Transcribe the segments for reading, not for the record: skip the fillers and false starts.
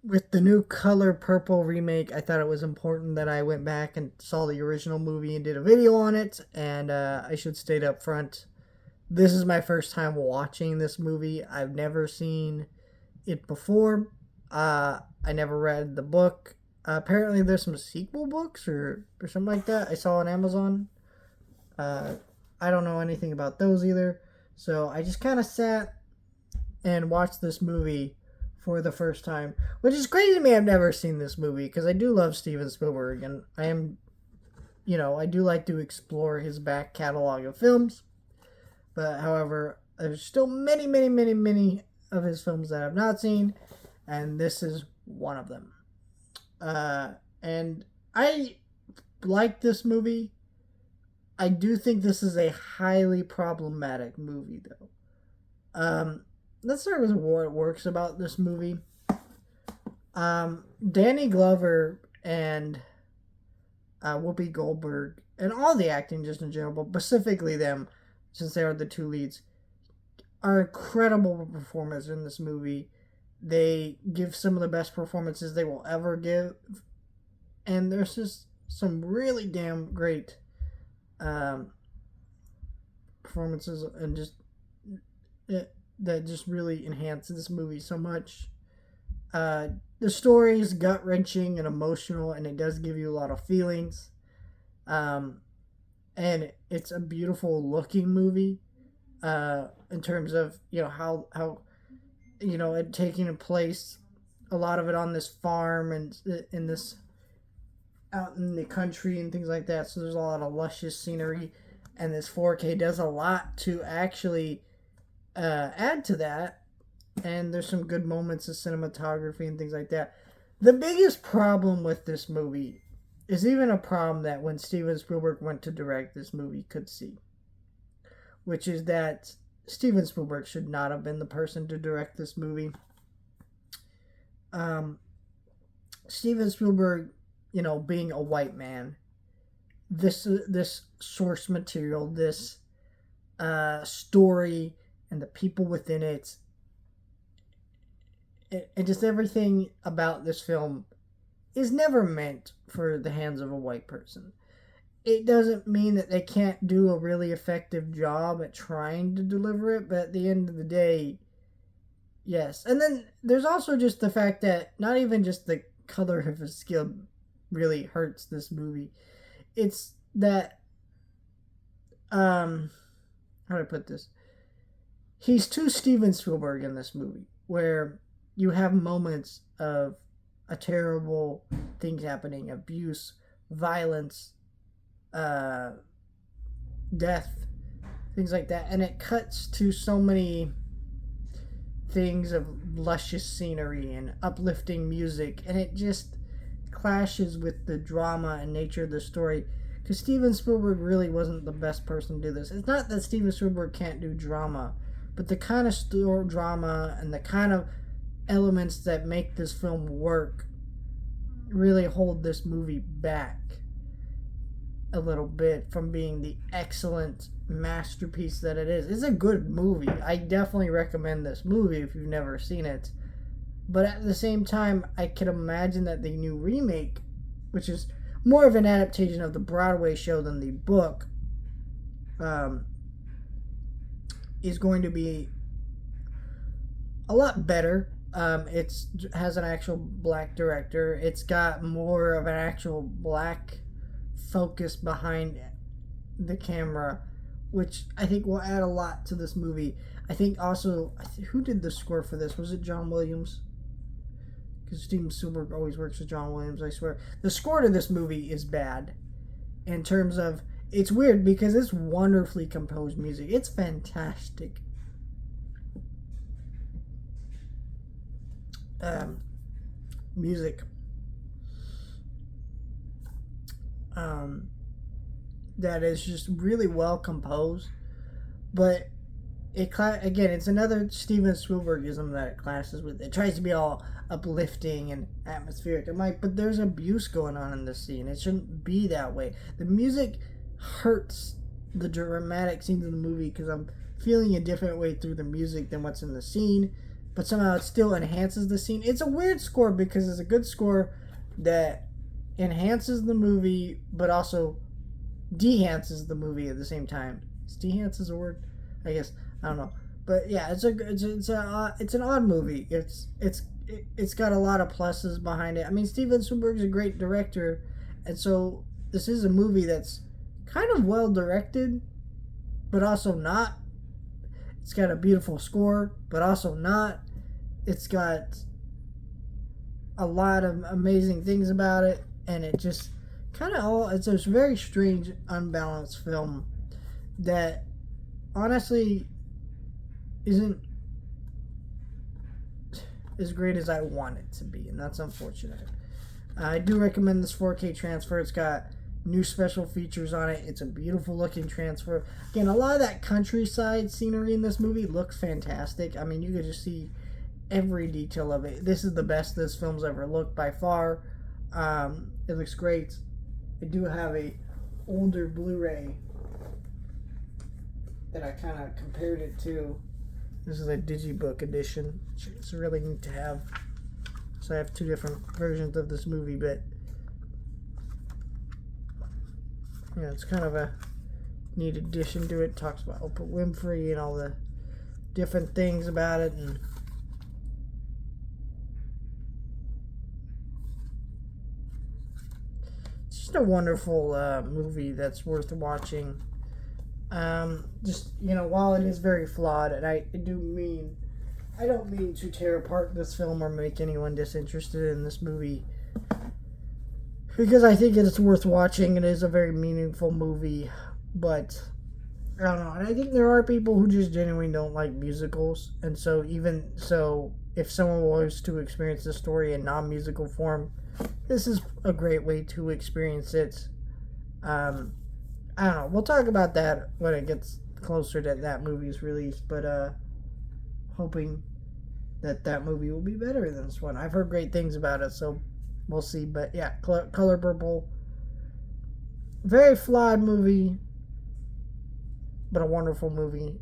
with the new Color Purple remake, I thought it was important that I went back and saw the original movie and did a video on it. And I should state up front, this is my first time watching this movie. I've never seen it before. I never read the book. Apparently, there's some sequel books or something like that I saw on Amazon. Uh, I don't know anything about those either. So I just kind of sat and watched this movie for the first time, which is crazy to me. I've never seen this movie because I do love Steven Spielberg, and I do like to explore his back catalog of films. But however, there's still many, many, many, many of his films that I've not seen, and this is one of them. And I like this movie. I do think this is a highly problematic movie, though. Let's start with what works about this movie. Danny Glover and Whoopi Goldberg, and all the acting just in general, but specifically them, since they are the two leads, are incredible performers in this movie. They give some of the best performances they will ever give, and there's just some really damn great um, performances, and just that just really enhance this movie so much. Uh, the story is gut wrenching and emotional, and it does give you a lot of feelings. Um, and it's a beautiful looking movie. In terms of how it taking place, a lot of it on this farm and in this out in the country and things like that. So there's a lot of luscious scenery, and this 4K does a lot to actually add to that. And there's some good moments of cinematography and things like that. The biggest problem with this movie is even a problem that when Steven Spielberg went to direct this movie could see, which is that Steven Spielberg should not have been the person to direct this movie. Um, Steven Spielberg, being a white man, this source material, this story, and the people within it, and just everything about this film is never meant for the hands of a white person. It doesn't mean that they can't do a really effective job at trying to deliver it, but at the end of the day, yes. And then there's also just the fact that not even just the color of his skin really hurts this movie. It's that how do I put this? He's too Steven Spielberg in this movie, where you have moments of a terrible things happening, abuse, violence, uh, death, things like that, and it cuts to so many things of luscious scenery and uplifting music, and it just clashes with the drama and nature of the story. Because Steven Spielberg really wasn't the best person to do this. It's not that Steven Spielberg can't do drama, but the kind of drama and the kind of elements that make this film work really hold this movie back a little bit from being the excellent masterpiece that it is. It's a good movie. I definitely recommend this movie if you've never seen it. But at the same time, I can imagine that the new remake, which is more of an adaptation of the Broadway show than the book, is going to be a lot better. It has an actual black director. It's got more of an actual black focus behind the camera, which I think will add a lot to this movie. I think also, who did the score for this? Was it John Williams? Because Steven Spielberg always works with John Williams, I swear. The score to this movie is bad in terms of, it's weird because it's wonderfully composed music. It's fantastic. Music. That is just really well composed, but again, it's another Steven Spielbergism that it clashes with. It tries to be all uplifting and atmospheric. I'm like, but there's abuse going on in this scene. It shouldn't be that way. The music hurts the dramatic scenes in the movie because I'm feeling a different way through the music than what's in the scene. but somehow it still enhances the scene. It's a weird score because it's a good score that enhances the movie, but also dehances the movie at the same time. Is dehance is a word? I guess I don't know, but yeah, it's an odd movie. It's got a lot of pluses behind it. I mean, Steven Spielberg's a great director, and so this is a movie that's kind of well directed, but also not. It's got a beautiful score, but also not. It's got a lot of amazing things about it, and it just kind of all. It's a very strange, unbalanced film that honestly isn't as great as I want it to be, and that's unfortunate. I do recommend this 4K transfer. It's got new special features on it. It's a beautiful looking transfer. Again, a lot of that countryside scenery in this movie looks fantastic. I mean, you could just see every detail of it. This is the best this film's ever looked by far. It looks great. I do have a older Blu-ray that I kind of compared it to. This is a Digibook edition, which is really neat to have. So I have two different versions of this movie, but yeah, it's kind of a neat addition to it. It talks about Oprah Winfrey and all the different things about it, and it's just a wonderful movie that's worth watching. Just, while it is very flawed, and I don't mean to tear apart this film or make anyone disinterested in this movie, because I think it's worth watching. It is a very meaningful movie, but I don't know. And I think there are people who just genuinely don't like musicals, and so even so, if someone was to experience the story in non-musical form, this is a great way to experience it. I don't know. We'll talk about that when it gets closer to that movie's release, but hoping that movie will be better than this one. I've heard great things about it, so we'll see. But yeah, Color Purple, very flawed movie, but a wonderful movie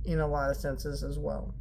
in a lot of senses as well.